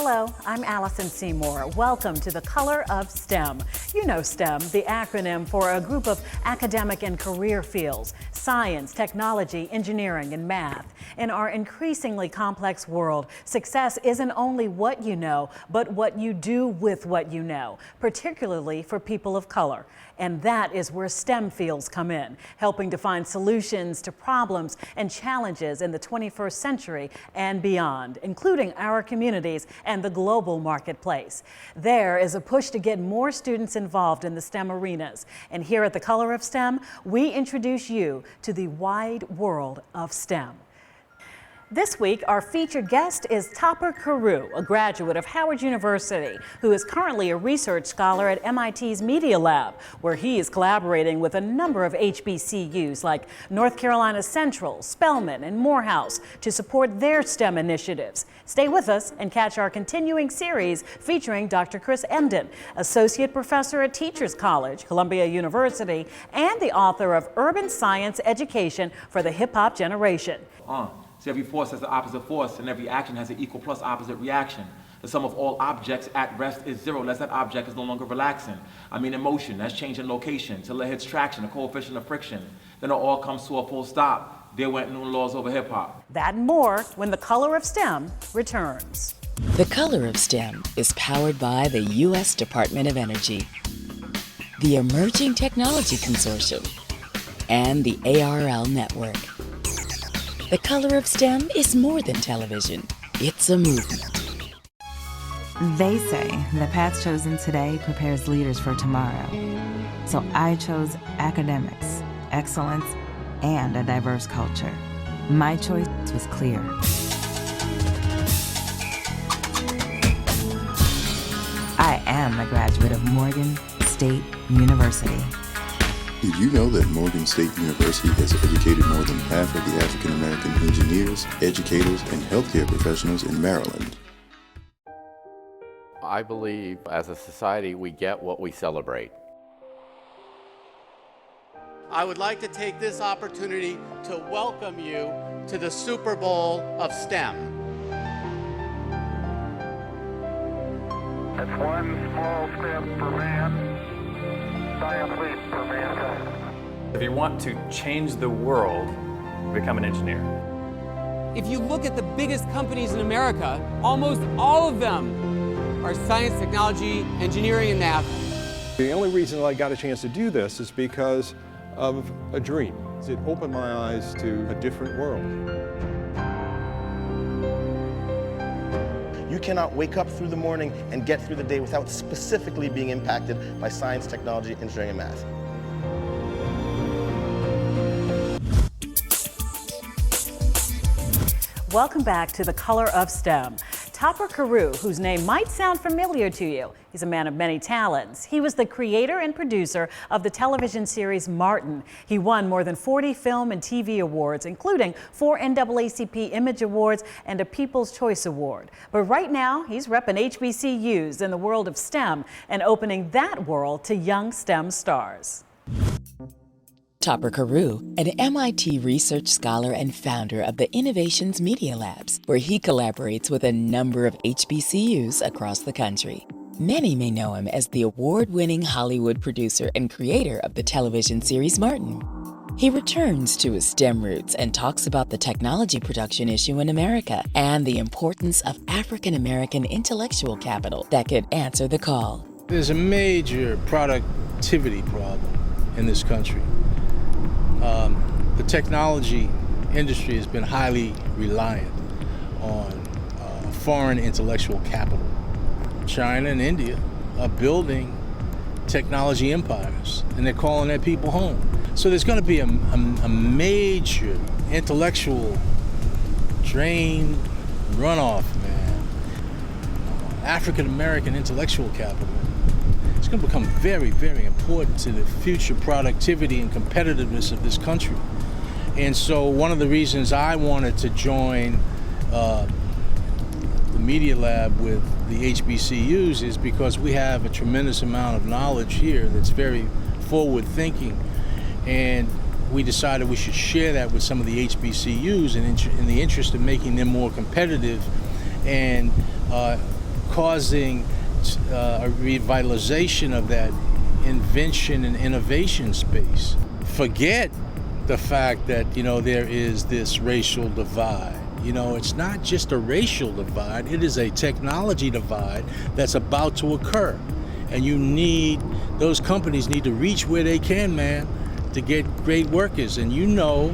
Hello, I'm Allison Seymour. Welcome to the Color of STEM. You know STEM, the acronym for a group of academic and career fields: science, technology, engineering, and math. In our increasingly complex world, success isn't only what you know, but what you do with what you know, particularly for people of color. And that is where STEM fields come in, helping to find solutions to problems and challenges in the 21st century and beyond, including our communities and the global marketplace. There is a push to get more students involved in the STEM arenas. And here at the Color of STEM, we introduce you to the wide world of STEM. This week, our featured guest is Topper Carew, a graduate of Howard University, who is currently a research scholar at MIT's Media Lab, where he is collaborating with a number of HBCUs like North Carolina Central, Spelman, and Morehouse to support their STEM initiatives. Stay with us and catch our continuing series featuring Dr. Chris Emden, Associate Professor at Teachers College, Columbia University, and the author of Urban Science Education for the Hip Hop Generation. So every force has the opposite force, and every action has an equal plus opposite reaction. The sum of all objects at rest is zero, unless that object is no longer relaxing. I mean in motion, that's changing location. Till it hits traction, a coefficient of friction. Then it all comes to a full stop. There went new laws over hip hop. That and more when the Color of STEM returns. The Color of STEM is powered by the U.S. Department of Energy, the Emerging Technology Consortium, and the ARL Network. The Color of STEM is more than television. It's a movement. They say the path chosen today prepares leaders for tomorrow. So I chose academics, excellence, and a diverse culture. My choice was clear. I am a graduate of Morgan State University. Did you know that Morgan State University has educated more than half of the African American engineers, educators, and healthcare professionals in Maryland? I believe as a society we get what we celebrate. I would like to take this opportunity to welcome you to the Super Bowl of STEM. That's one small step for man. If you want to change the world, become an engineer. If you look at the biggest companies in America, almost all of them are science, technology, engineering, and math. The only reason I got a chance to do this is because of a dream. It opened my eyes to a different world. You cannot wake up through the morning and get through the day without specifically being impacted by science, technology, engineering, and math. Welcome back to the Color of STEM. Topper Carew, whose name might sound familiar to you. He's a man of many talents. He was the creator and producer of the television series Martin. He won more than 40 film and TV awards, including 4 NAACP Image Awards and a People's Choice Award. But right now, he's repping HBCUs in the world of STEM and opening that world to young STEM stars. Topper Carew, an MIT research scholar and founder of the Innovations Media Labs, where he collaborates with a number of HBCUs across the country. Many may know him as the award-winning Hollywood producer and creator of the television series Martin. He returns to his STEM roots and talks about the technology production issue in America and the importance of African American intellectual capital that could answer the call. There's a major productivity problem in this country. The technology industry has been highly reliant on foreign intellectual capital. China and India are building technology empires, and they're calling their people home. So there's going to be a major intellectual drain, runoff, man. African American intellectual capital. It's going to become very, very important to the future productivity and competitiveness of this country. And so one of the reasons I wanted to join the Media Lab with the HBCUs is because we have a tremendous amount of knowledge here that's very forward-thinking, and we decided we should share that with some of the HBCUs in the interest of making them more competitive and causing a revitalization of that invention and innovation space. Forget the fact that, there is this racial divide. It's not just a racial divide, it is a technology divide that's about to occur. And those companies need to reach where they can, man, to get great workers. And you know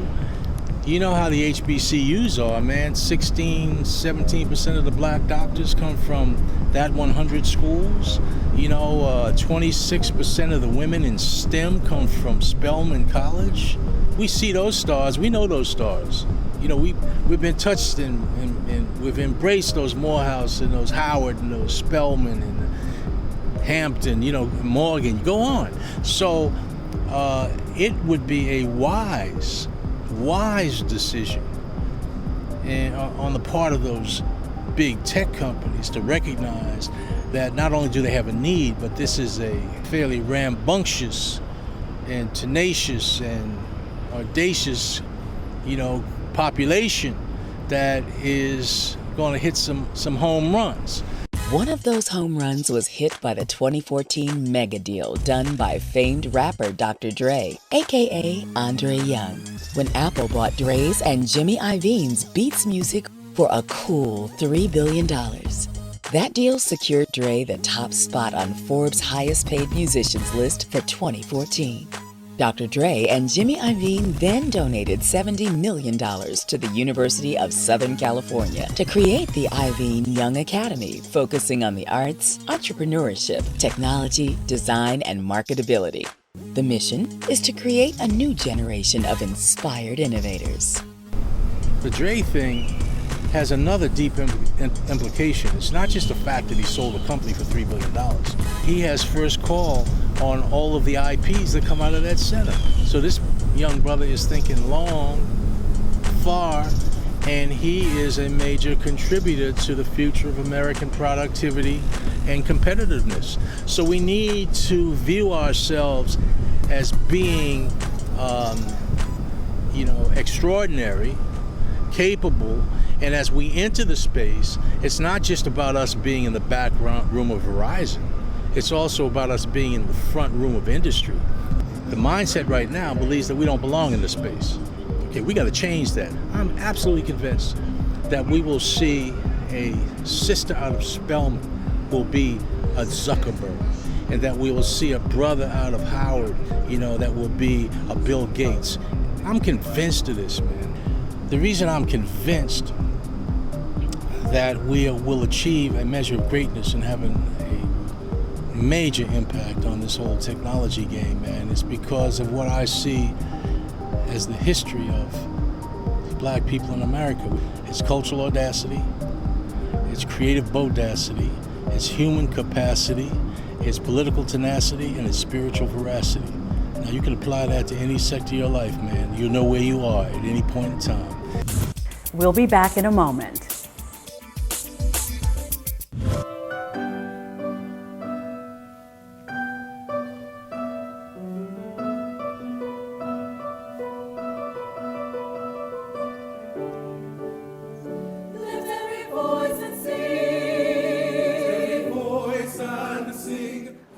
how the HBCUs are, man. 17% of the black doctors come from that 100 schools. 26% of the women in STEM come from Spelman College. We see those stars, we know those stars. We've been touched and we've embraced those Morehouse and those Howard and those Spelman and Hampton, Morgan, go on. So it would be a wise decision and on the part of those big tech companies to recognize that not only do they have a need, but this is a fairly rambunctious and tenacious and audacious, population that is going to hit some home runs. One of those home runs was hit by the 2014 mega deal done by famed rapper Dr. Dre, aka Andre Young, when Apple bought Dre's and Jimmy Iovine's Beats Music for a cool $3 billion. That deal secured Dre the top spot on Forbes' highest paid musicians list for 2014. Dr. Dre and Jimmy Iovine then donated $70 million to the University of Southern California to create the Iovine Young Academy, focusing on the arts, entrepreneurship, technology, design, and marketability. The mission is to create a new generation of inspired innovators. The Dre thing has another deep implication. It's not just the fact that he sold a company for $3 billion. He has first call on all of the IPs that come out of that center. So this young brother is thinking long, far, and he is a major contributor to the future of American productivity and competitiveness. So we need to view ourselves as being, extraordinary, capable, and as we enter the space, it's not just about us being in the back room of Verizon. It's also about us being in the front room of industry. The mindset right now believes that we don't belong in this space. Okay, we got to change that. I'm absolutely convinced that we will see a sister out of Spelman will be a Zuckerberg, and that we will see a brother out of Howard, that will be a Bill Gates. I'm convinced of this, man. The reason I'm convinced that we will achieve a measure of greatness and having a major impact on this whole technology game, man, is because of what I see as the history of black people in America. It's cultural audacity, it's creative bodacity, it's human capacity, it's political tenacity, and it's spiritual veracity. Now you can apply that to any sector of your life, man. You'll know where you are at any point in time. We'll be back in a moment.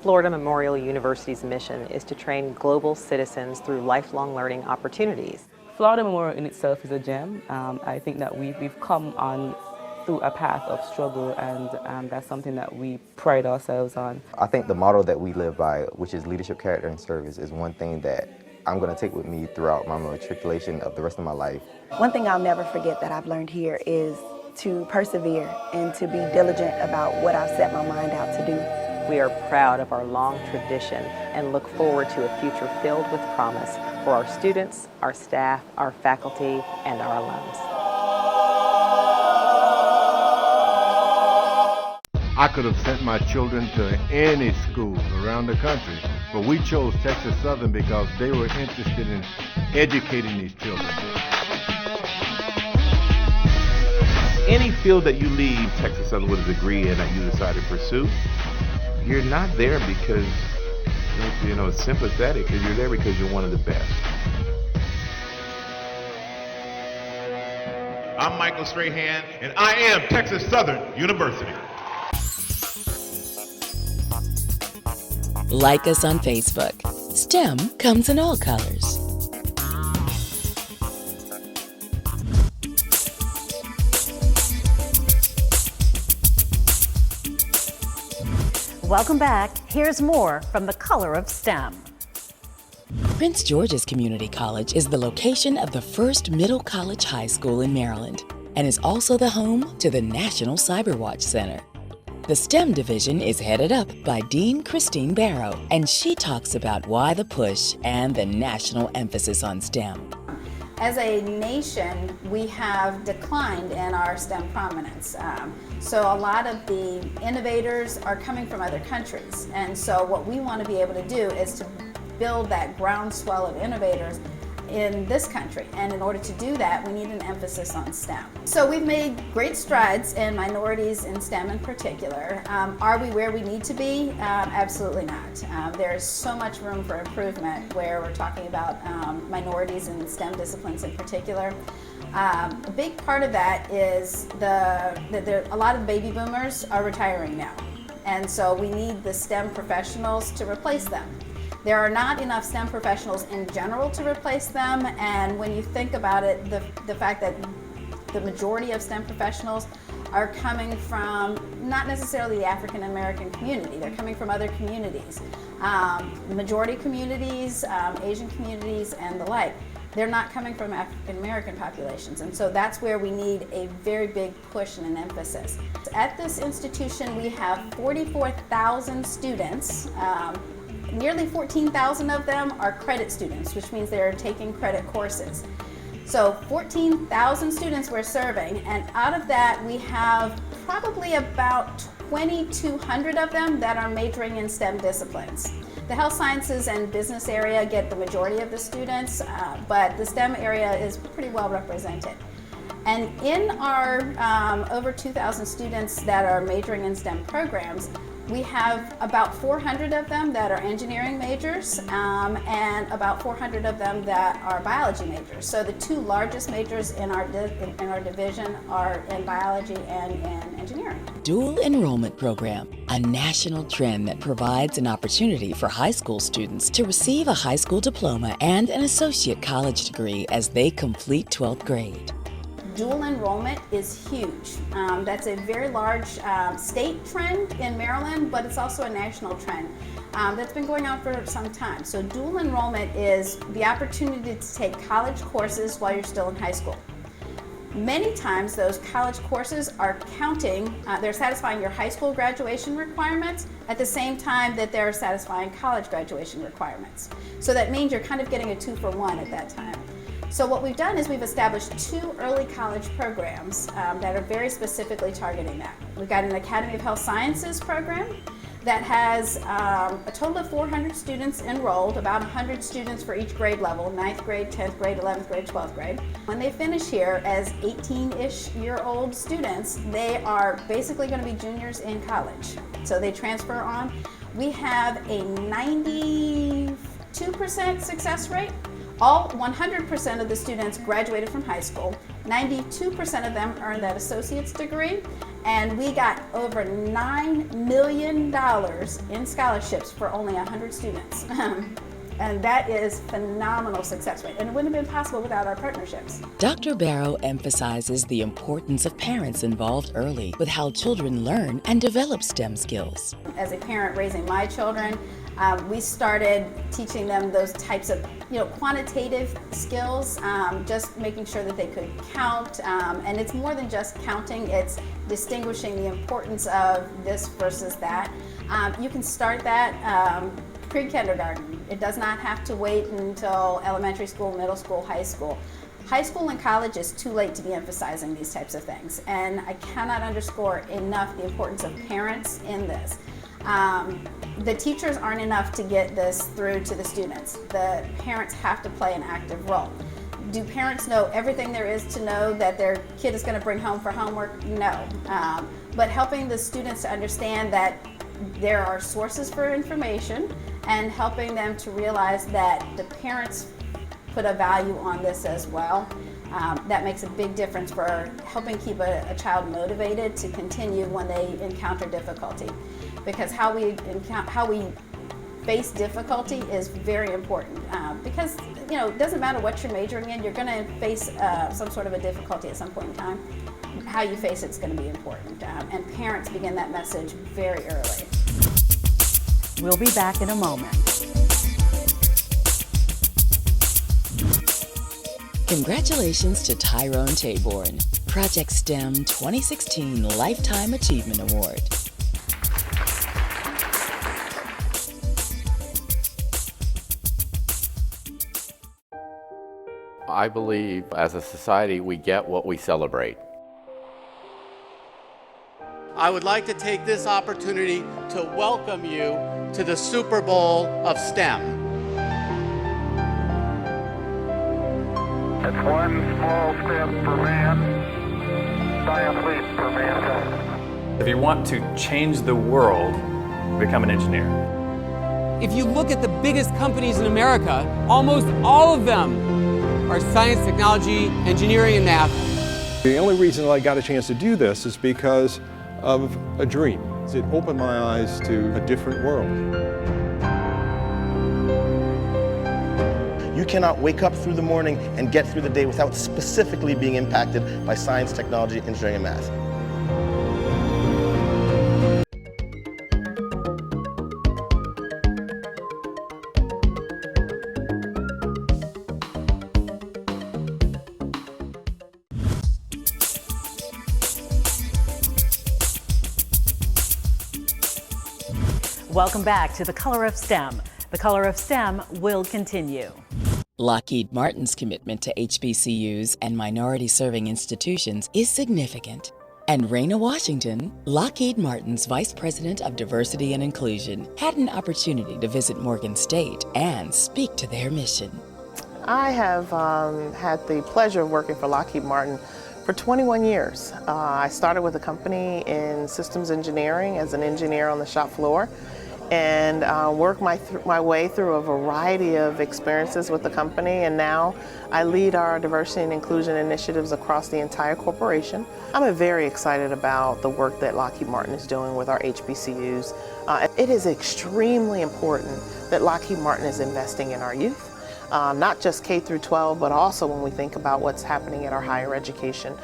Florida Memorial University's mission is to train global citizens through lifelong learning opportunities. Florida Memorial in itself is a gem. I think that we've come on through a path of struggle, and that's something that we pride ourselves on. I think the motto that we live by, which is leadership, character, and service, is one thing that I'm going to take with me throughout my matriculation of the rest of my life. One thing I'll never forget that I've learned here is to persevere and to be diligent about what I've set my mind out to do. We are proud of our long tradition and look forward to a future filled with promise for our students, our staff, our faculty, and our alums. I could have sent my children to any school around the country, but we chose Texas Southern because they were interested in educating these children. Any field that you leave Texas Southern with a degree in that you decide to pursue, you're not there because, it's sympathetic. You're there because you're one of the best. I'm Michael Strahan, and I am Texas Southern University. Like us on Facebook. STEM comes in all colors. Welcome back. Here's more from the Color of STEM. Prince George's Community College is the location of the first middle college high school in Maryland and is also the home to the National Cyberwatch Center. The STEM division is headed up by Dean Christine Barrow, and she talks about why the push and the national emphasis on STEM. As a nation, we have declined in our STEM prominence. So a lot of the innovators are coming from other countries. And so what we want to be able to do is to build that groundswell of innovators in this country. And in order to do that, we need an emphasis on STEM. So we've made great strides in minorities in STEM in particular. Are we where we need to be? Absolutely not. There's so much room for improvement where we're talking about minorities in STEM disciplines in particular. A big part of that is a lot of baby boomers are retiring now. And so we need the STEM professionals to replace them. There are not enough STEM professionals in general to replace them, and when you think about it, the fact that the majority of STEM professionals are coming from not necessarily the African American community, they're coming from other communities, majority communities, Asian communities, and the like. They're not coming from African American populations, and so that's where we need a very big push and an emphasis. At this institution, we have 44,000 students. Nearly 14,000 of them are credit students, which means they're taking credit courses. So 14,000 students we're serving, and out of that we have probably about 2,200 of them that are majoring in STEM disciplines. The health sciences and business area get the majority of the students, but the STEM area is pretty well represented. And in our over 2,000 students that are majoring in STEM programs, we have about 400 of them that are engineering majors and about 400 of them that are biology majors. So the two largest majors in our division are in biology and in engineering. Dual Enrollment Program, a national trend that provides an opportunity for high school students to receive a high school diploma and an associate college degree as they complete 12th grade. Dual enrollment is huge. That's a very large state trend in Maryland, but it's also a national trend that's been going on for some time. So dual enrollment is the opportunity to take college courses while you're still in high school. Many times those college courses are counting, they're satisfying your high school graduation requirements at the same time that they're satisfying college graduation requirements. So that means you're kind of getting a 2-for-1 at that time. So what we've done is we've established 2 early college programs that are very specifically targeting that. We've got an Academy of Health Sciences program that has a total of 400 students enrolled, about 100 students for each grade level, 9th grade, 10th grade, 11th grade, 12th grade. When they finish here as 18-ish year old students, they are basically going to be juniors in college. So they transfer on. We have a 92% success rate. All 100% of the students graduated from high school. 92% of them earned that associate's degree, and we got over $9 million in scholarships for only 100 students. And that is phenomenal success rate, and it wouldn't have been possible without our partnerships. Dr. Barrow emphasizes the importance of parents involved early with how children learn and develop STEM skills. As a parent raising my children, we started teaching them those types of quantitative skills, just making sure that they could count, and it's more than just counting, it's distinguishing the importance of this versus that. You can start that pre-kindergarten. It does not have to wait until elementary school, middle school, high school. High school and college is too late to be emphasizing these types of things, and I cannot underscore enough the importance of parents in this. The teachers aren't enough to get this through to the students. The parents have to play an active role. Do parents know everything there is to know that their kid is going to bring home for homework? No. But helping the students to understand that there are sources for information and helping them to realize that the parents put a value on this as well. That makes a big difference for helping keep a child motivated to continue when they encounter difficulty. Because how we face difficulty is very important because, you know, it doesn't matter what you're majoring in, you're going to face some sort of a difficulty at some point in time. How you face it's going to be important, and parents begin that message very early. We'll be back in a moment. Congratulations to Tyrone Taborn, Project STEM 2016 Lifetime Achievement Award. I believe as a society we get what we celebrate. I would like to take this opportunity to welcome you to the Super Bowl of STEM. It's one small step for man, giant leap for mankind. If you want to change the world, become an engineer. If you look at the biggest companies in America, almost all of them are science, technology, engineering, and math. The only reason I got a chance to do this is because of a dream. It opened my eyes to a different world. You cannot wake up through the morning and get through the day without specifically being impacted by science, technology, engineering, and math. Welcome back to The Color of STEM. The Color of STEM will continue. Lockheed Martin's commitment to HBCUs and minority-serving institutions is significant. And Raina Washington, Lockheed Martin's Vice President of Diversity and Inclusion, had an opportunity to visit Morgan State and speak to their mission. I have had the pleasure of working for Lockheed Martin for 21 years. I started with the company in systems engineering as an engineer on the shop floor, and worked my way through a variety of experiences with the company, and now I lead our diversity and inclusion initiatives across the entire corporation. I'm very excited about the work that Lockheed Martin is doing with our HBCUs. It is extremely important that Lockheed Martin is investing in our youth. Not just K through 12, but also when we think about what's happening at our higher education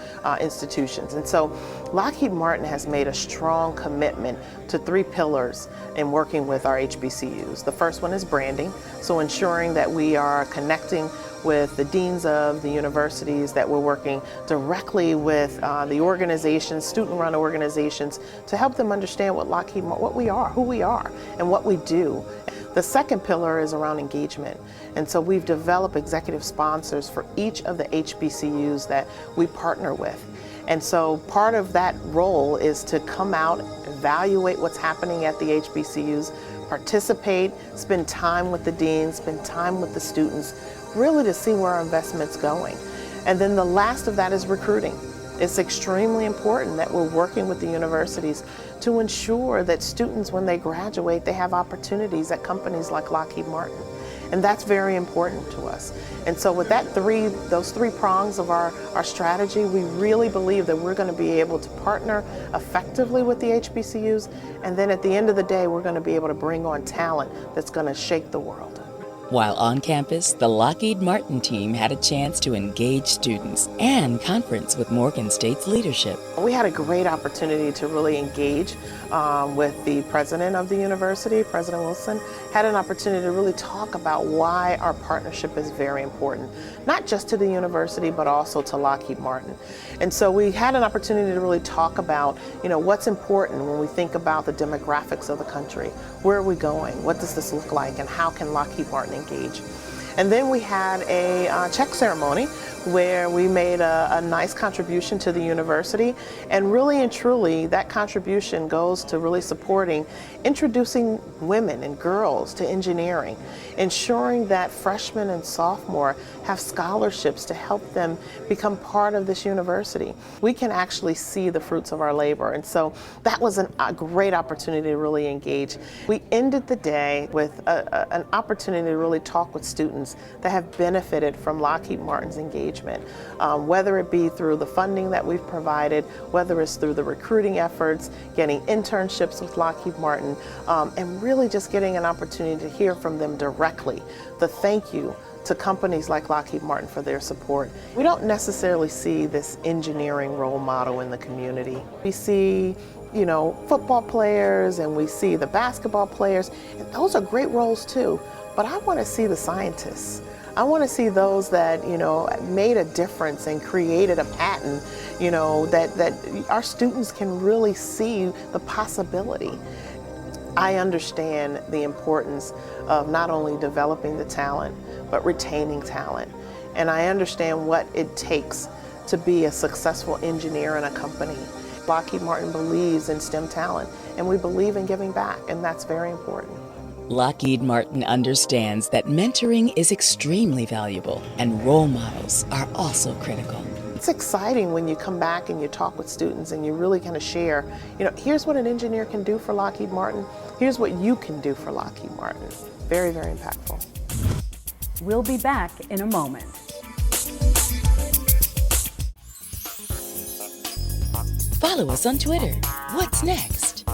institutions. And so Lockheed Martin has made a strong commitment to 3 pillars in working with our HBCUs. The first one is branding, so ensuring that we are connecting with the deans of the universities, that we're working directly with the organizations, student-run organizations, to help them understand what we are, who we are, and what we do. The second pillar is around engagement. And so we've developed executive sponsors for each of the HBCUs that we partner with. And so part of that role is to come out, evaluate what's happening at the HBCUs, participate, spend time with the deans, spend time with the students, really to see where our investment's going. And then the last of that is recruiting. It's extremely important that we're working with the universities to ensure that students, when they graduate, they have opportunities at companies like Lockheed Martin. And that's very important to us. And so with those three prongs of our strategy, we really believe that we're going to be able to partner effectively with the HBCUs. And then at the end of the day, we're going to be able to bring on talent that's going to shake the world. While on campus, the Lockheed Martin team had a chance to engage students and conference with Morgan State's leadership. We had a great opportunity to really engage with the president of the university, President Wilson. Had an opportunity to really talk about why our partnership is very important, not just to the university, but also to Lockheed Martin. And so we had an opportunity to really talk about, what's important when we think about the demographics of the country. Where are we going? What does this look like? And how can Lockheed Martin engage? And then we had a check ceremony where we made a nice contribution to the university, and really and truly that contribution goes to really supporting introducing women and girls to engineering, ensuring that freshmen and sophomore have scholarships to help them become part of this university. We can actually see the fruits of our labor, and so that was a great opportunity to really engage. We ended the day with an opportunity to really talk with students students that have benefited from Lockheed Martin's engagement, whether it be through the funding that we've provided, whether it's through the recruiting efforts, getting internships with Lockheed Martin, and really just getting an opportunity to hear from them directly. The thank you to companies like Lockheed Martin for their support. We don't necessarily see this engineering role model in the community. We see, you know, football players and we see the basketball players, and those are great roles too, but I want to see the scientists. I want to see those that, you know, made a difference and created a patent, you know, that our students can really see the possibility. I understand the importance of not only developing the talent, but retaining talent. And I understand what it takes to be a successful engineer in a company. Lockheed Martin believes in STEM talent, and we believe in giving back, and that's very important. Lockheed Martin understands that mentoring is extremely valuable, and role models are also critical. It's exciting when you come back and you talk with students and you really kind of share, you know, here's what an engineer can do for Lockheed Martin, here's what you can do for Lockheed Martin. Very, very impactful. We'll be back in a moment. Follow us on Twitter. What's next?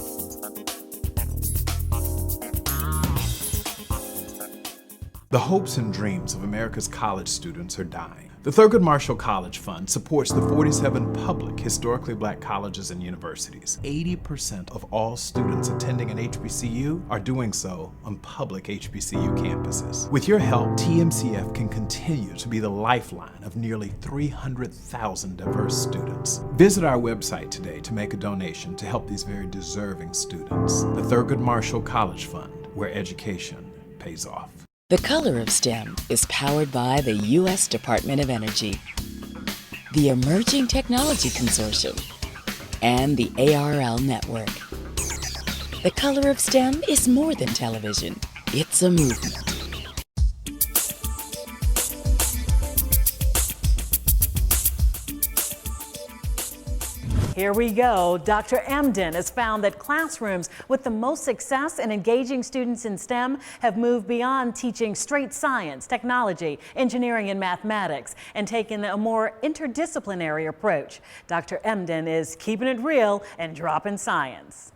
The hopes and dreams of America's college students are dying. The Thurgood Marshall College Fund supports the 47 public, historically black colleges and universities. 80% of all students attending an HBCU are doing so on public HBCU campuses. With your help, TMCF can continue to be the lifeline of nearly 300,000 diverse students. Visit our website today to make a donation to help these very deserving students. The Thurgood Marshall College Fund, where education pays off. The Color of STEM is powered by the U.S. Department of Energy, the Emerging Technology Consortium, and the ARL Network. The Color of STEM is more than television. It's a movement. Here we go. Dr. Emden has found that classrooms with the most success in engaging students in STEM have moved beyond teaching straight science, technology, engineering, and mathematics, and taken a more interdisciplinary approach. Dr. Emden is keeping it real and dropping science.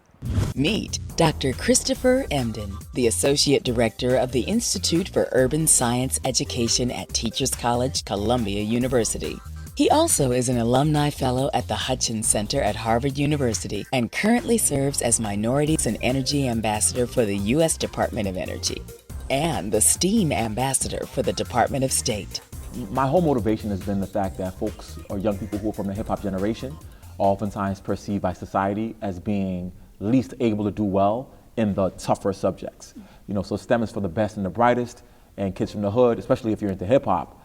Meet Dr. Christopher Emden, the Associate Director of the Institute for Urban Science Education at Teachers College, Columbia University. He also is an alumni fellow at the Hutchins Center at Harvard University and currently serves as Minorities and Energy Ambassador for the U.S. Department of Energy and the STEAM Ambassador for the Department of State. My whole motivation has been the fact that folks or young people who are from the hip-hop generation are oftentimes perceived by society as being least able to do well in the tougher subjects. You know, so STEM is for the best and the brightest, and kids from the hood, especially if you're into hip-hop,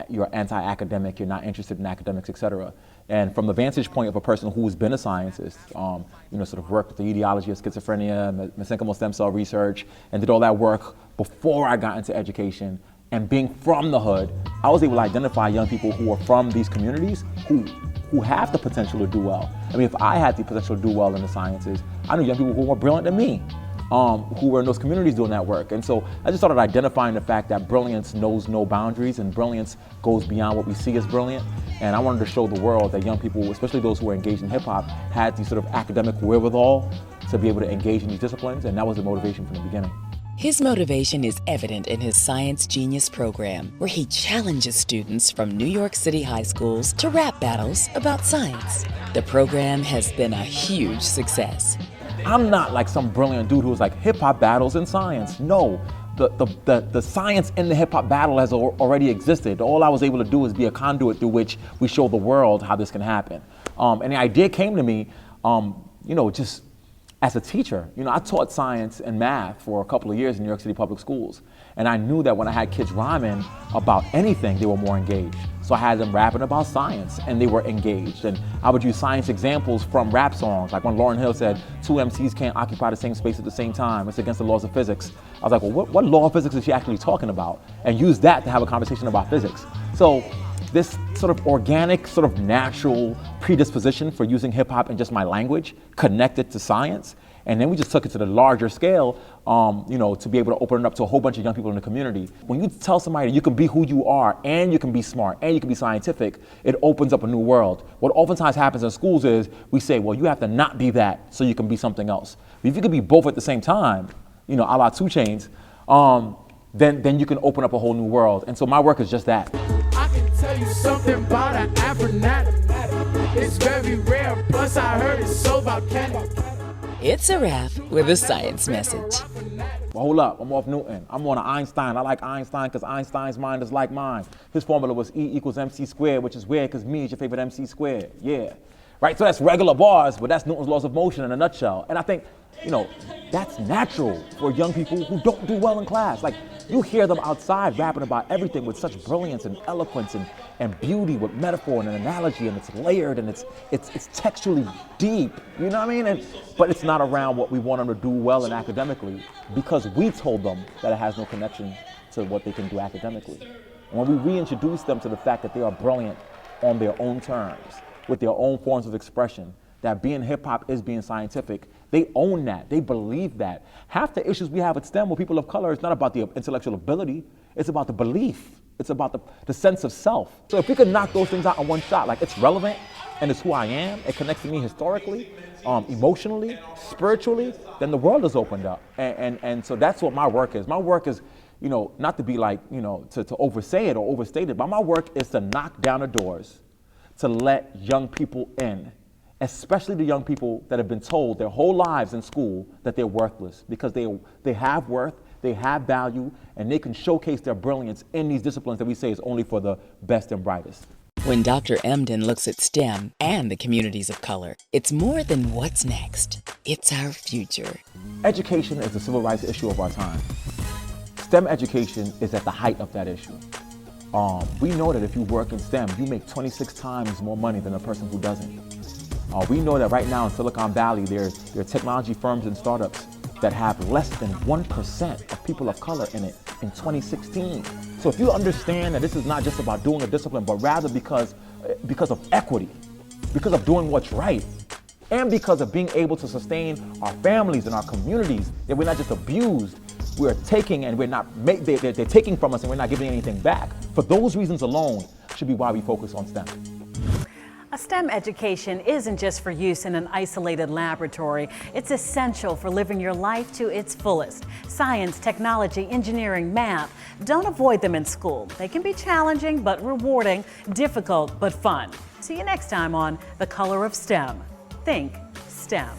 you're anti-academic, you're not interested in academics, etc. And from the vantage point of a person who's been a scientist, you know, sort of worked with the etiology of schizophrenia, mesenchymal stem cell research, and did all that work before I got into education, and being from the hood, I was able to identify young people who are from these communities who have the potential to do well. I mean, if I had the potential to do well in the sciences, I knew young people who were more brilliant than me. Who were in those communities doing that work. And so I just started identifying the fact that brilliance knows no boundaries and brilliance goes beyond what we see as brilliant. And I wanted to show the world that young people, especially those who were engaged in hip hop, had the sort of academic wherewithal to be able to engage in these disciplines, and that was the motivation from the beginning. His motivation is evident in his Science Genius program, where he challenges students from New York City high schools to rap battles about science. The program has been a huge success. I'm not like some brilliant dude who's like hip-hop battles in science. No, the science in the hip-hop battle has already existed. All I was able to do is be a conduit through which we show the world how this can happen. And the idea came to me, you know, just as a teacher. You know, I taught science and math for a couple of years in New York City public schools. And I knew that when I had kids rhyming about anything, they were more engaged. So I had them rapping about science, and they were engaged. And I would use science examples from rap songs, like when Lauryn Hill said, 2 MCs can't occupy the same space at the same time. It's against the laws of physics. I was like, well, what law of physics is she actually talking about? And use that to have a conversation about physics. So this sort of organic, sort of natural predisposition for using hip hop and just my language connected to science. And then we just took it to the larger scale, to be able to open it up to a whole bunch of young people in the community. When you tell somebody you can be who you are, and you can be smart, and you can be scientific, it opens up a new world. What oftentimes happens in schools is we say, well, you have to not be that so you can be something else. But if you can be both at the same time, a la 2 Chainz, then you can open up a whole new world. And so my work is just that. I can tell you something about an Afronaut. It's very rare, plus I heard it's so volcanic. It's a wrap with a science message. Well, hold up, I'm off Newton. I'm on an Einstein. I like Einstein because Einstein's mind is like mine. His formula was E equals MC squared, which is weird because me is your favorite MC squared. Yeah. Right, so that's regular bars, but that's Newton's laws of motion in a nutshell. And I think, that's natural for young people who don't do well in class. Like, you hear them outside rapping about everything with such brilliance and eloquence and beauty with metaphor and an analogy, and it's layered and it's textually deep, you know what I mean? But it's not around what we want them to do well in academically because we told them that it has no connection to what they can do academically. And when we reintroduce them to the fact that they are brilliant on their own terms, with their own forms of expression, that being hip-hop is being scientific, they own that, they believe that. Half the issues we have at STEM with people of color is not about the intellectual ability, it's about the belief, it's about the sense of self. So if we could knock those things out in one shot, like it's relevant and it's who I am, it connects to me historically, emotionally, spiritually, then the world is opened up. And so that's what my work is. My work is, not to be like, to oversay it or overstate it, but my work is to knock down the doors, to let young people in, especially the young people that have been told their whole lives in school that they're worthless, because they have worth, they have value, and they can showcase their brilliance in these disciplines that we say is only for the best and brightest. When Dr. Emden looks at STEM and the communities of color, it's more than what's next. It's our future. Education is the civil rights issue of our time. STEM education is at the height of that issue. We know that if you work in STEM, you make 26 times more money than a person who doesn't. We know that right now in Silicon Valley, there are technology firms and startups that have less than 1% of people of color in it in 2016. So if you understand that this is not just about doing a discipline, but rather because of equity, because of doing what's right, and because of being able to sustain our families and our communities, that we're not just abused, we're taking and they're taking from us and we're not giving anything back. For those reasons alone should be why we focus on STEM. A STEM education isn't just for use in an isolated laboratory. It's essential for living your life to its fullest. Science, technology, engineering, math. Don't avoid them in school. They can be challenging but rewarding, difficult but fun. See you next time on The Color of STEM. Think STEM.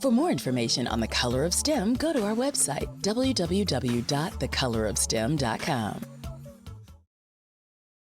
For more information on The Color of STEM, go to our website, www.thecolorofstem.com.